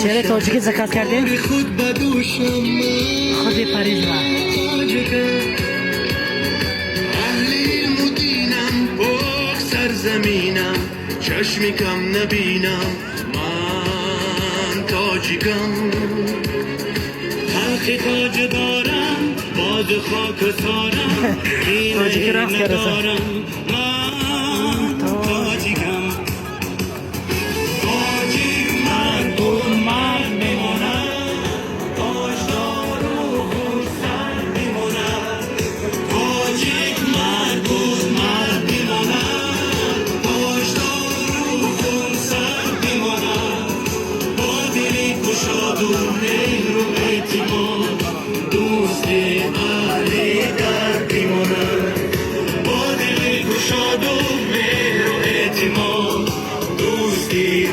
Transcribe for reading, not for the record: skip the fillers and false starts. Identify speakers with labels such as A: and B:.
A: چهره تاجیکی زکات کردیم خود پاریژ ما
B: سرزمینم چشمی کم نبینم من تاجیکم خلقی تاج دارم باز خاک سارم
A: تاجیکی رفت
B: ندارم من تاجیکم تاجیک من اون مرد میمونم داشتار و خود سر میمونم تاجیک من اون مرد میمونم داشتار و خود سر میمونم با دلی گشاد و مهر و اعتماد دوستی اهلی درد میمونم با دلی گشاد و مهر و اعتماد دوستی